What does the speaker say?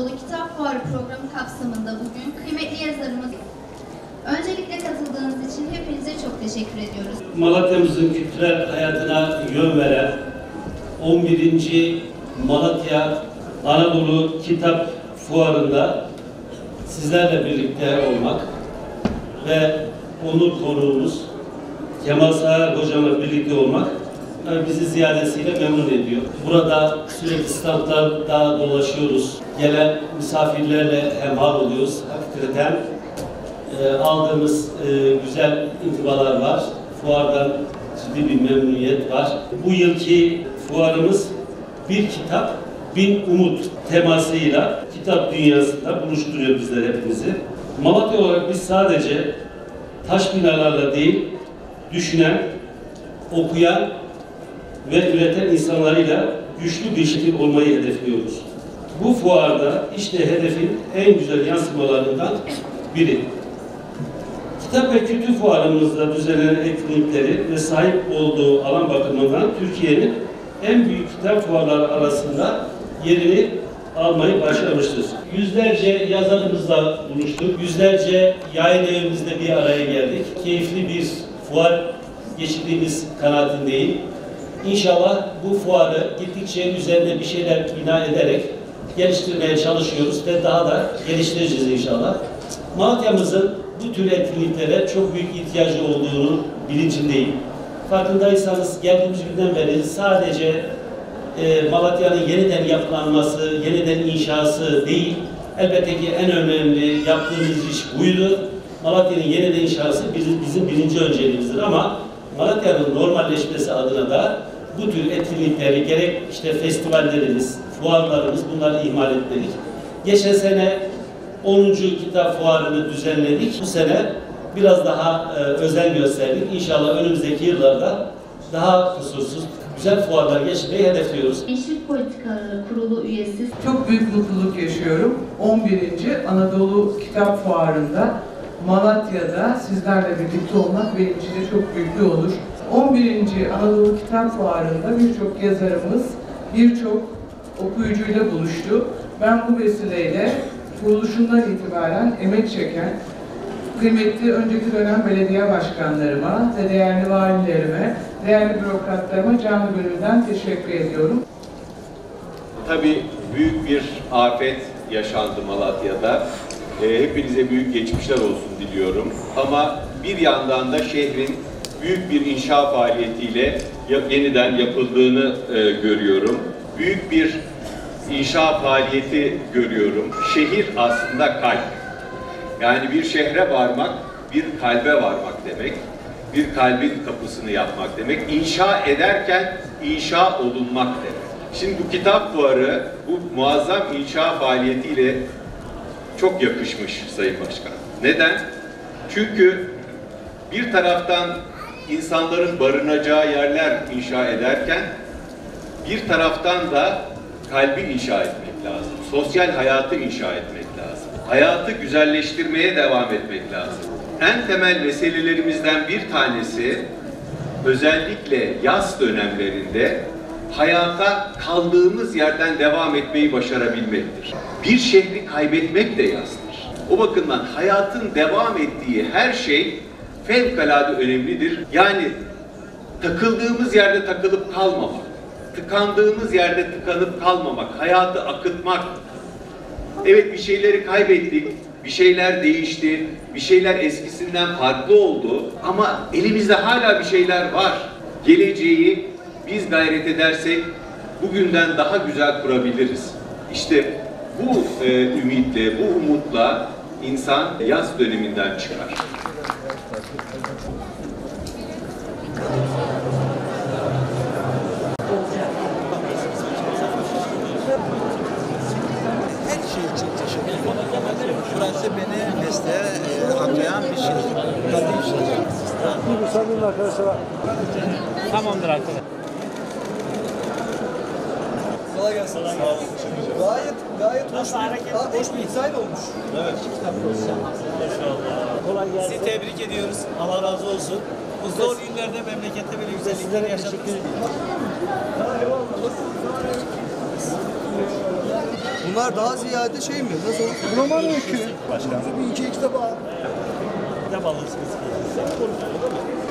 Anadolu Kitap Fuarı programı kapsamında bugün kıymetli yazarımız. Öncelikle katıldığınız için hepinize çok teşekkür ediyoruz. Malatya'mızın kültürel hayatına yön veren 11. Malatya Anadolu Kitap Fuarı'nda sizlerle birlikte olmak ve onur konuğumuz Kemal Sağar hocamla birlikte olmak bizi ziyadesiyle memnun ediyor. Burada sürekli standlarda dolaşıyoruz. Gelen misafirlerle hemhal oluyoruz. Hakikaten aldığımız güzel intibalar var. Fuardan ciddi bir memnuniyet var. Bu yılki fuarımız Bir Kitap, Bin Umut temasıyla kitap dünyasında buluşturuyor bizler hepimizi. Malatya olarak biz sadece taş binalarla değil, düşünen, okuyan ve üreten insanlarıyla güçlü bir şekil olmayı hedefliyoruz. Bu fuarda işte hedefin en güzel yansımalarından biri. Kitap ve kültür fuarımızda düzenlenen etkinlikleri ve sahip olduğu alan bakımından Türkiye'nin en büyük kitap fuarları arasında yerini almayı başarmıştır. Yüzlerce yazarımızla buluştuk. Yüzlerce yayın evimizde bir araya geldik. Keyifli bir fuar geçirdiğimiz kanaatindeyim. İnşallah bu fuarı gittikçe üzerine bir şeyler bina ederek geliştirmeye çalışıyoruz ve daha da geliştireceğiz inşallah. Malatya'mızın bu tür etkinliklere çok büyük ihtiyacı olduğunu bilincindeyim. Farkındaysanız geldiğimiz günden beri sadece Malatya'nın yeniden yapılanması, yeniden inşası değil, elbette ki en önemli yaptığımız iş buydu. Malatya'nın yeniden inşası bizim birinci önceliğimizdir ama Malatya'nın normalleşmesi adına da bu tür etkinlikleri gerek işte festivallerimiz, fuarlarımız bunları ihmal etmedik. Geçen sene 10. kitap fuarını düzenledik. Bu sene biraz daha özen gösterdik. İnşallah önümüzdeki yıllarda daha kusursuz, güzel fuarlar geçirmeyi hedefliyoruz. Gençlik Politikaları Kurulu üyesi. Çok büyük mutluluk yaşıyorum. 11. Anadolu Kitap Fuarı'nda Malatya'da sizlerle birlikte olmak benim için de çok büyük bir onur. 11. Anadolu Kitap Fuarı'nda birçok yazarımız, birçok okuyucuyla buluştu. Ben bu vesileyle kuruluşundan itibaren emek çeken kıymetli önceki dönem belediye başkanlarıma ve değerli valilerime, değerli bürokratlarıma canı gönülden teşekkür ediyorum. Tabii büyük bir afet yaşandı Malatya'da. Hepinize büyük geçmişler olsun diliyorum. Ama bir yandan da şehrin büyük bir inşa faaliyetiyle yeniden yapıldığını görüyorum. Büyük bir inşa faaliyeti görüyorum. Şehir aslında kalp. Yani bir şehre varmak, bir kalbe varmak demek. Bir kalbin kapısını yapmak demek. İnşa ederken inşa olunmak demek. Şimdi bu kitap fuarı, bu muazzam inşa faaliyetiyle çok yakışmış Sayın Başkan. Neden? Çünkü bir taraftan insanların barınacağı yerler inşa ederken bir taraftan da kalbi inşa etmek lazım. Sosyal hayatı inşa etmek lazım. Hayatı güzelleştirmeye devam etmek lazım. En temel meselelerimizden bir tanesi özellikle yaz dönemlerinde hayata kaldığımız yerden devam etmeyi başarabilmektir. Bir şehri kaybetmek de yazdır. O bakımdan hayatın devam ettiği her şey fevkalade önemlidir. Yani takıldığımız yerde takılıp kalmamak, tıkandığımız yerde tıkanıp kalmamak, hayatı akıtmak. Evet, bir şeyleri kaybettik, bir şeyler değişti, bir şeyler eskisinden farklı oldu ama elimizde hala bir şeyler var. Geleceği biz gayret edersek bugünden daha güzel kurabiliriz. İşte bu ümitle, bu umutla insan yaz döneminden çıkar. Her şey için teşekkür ederim. Burası beni mesleğe atayan bir şey. Tabii şey. Bir müsaadenle arkadaşlar. Tamamdır arkadaşlar. Kolay gelsin. Sağ olun. Gayet hoş bir hikaye olmuş. Evet. Kolay gelsin. Sizi tebrik ediyoruz. Allah razı olsun. Bu zor günlerde memlekette böyle güzellikler yaşadınız. Bunlar daha ziyade şey mi? Nasıl olur? Roman öykü. Başka. Bir iki kitap al. Kitap alırsınız. Konuşuyoruz değil mi?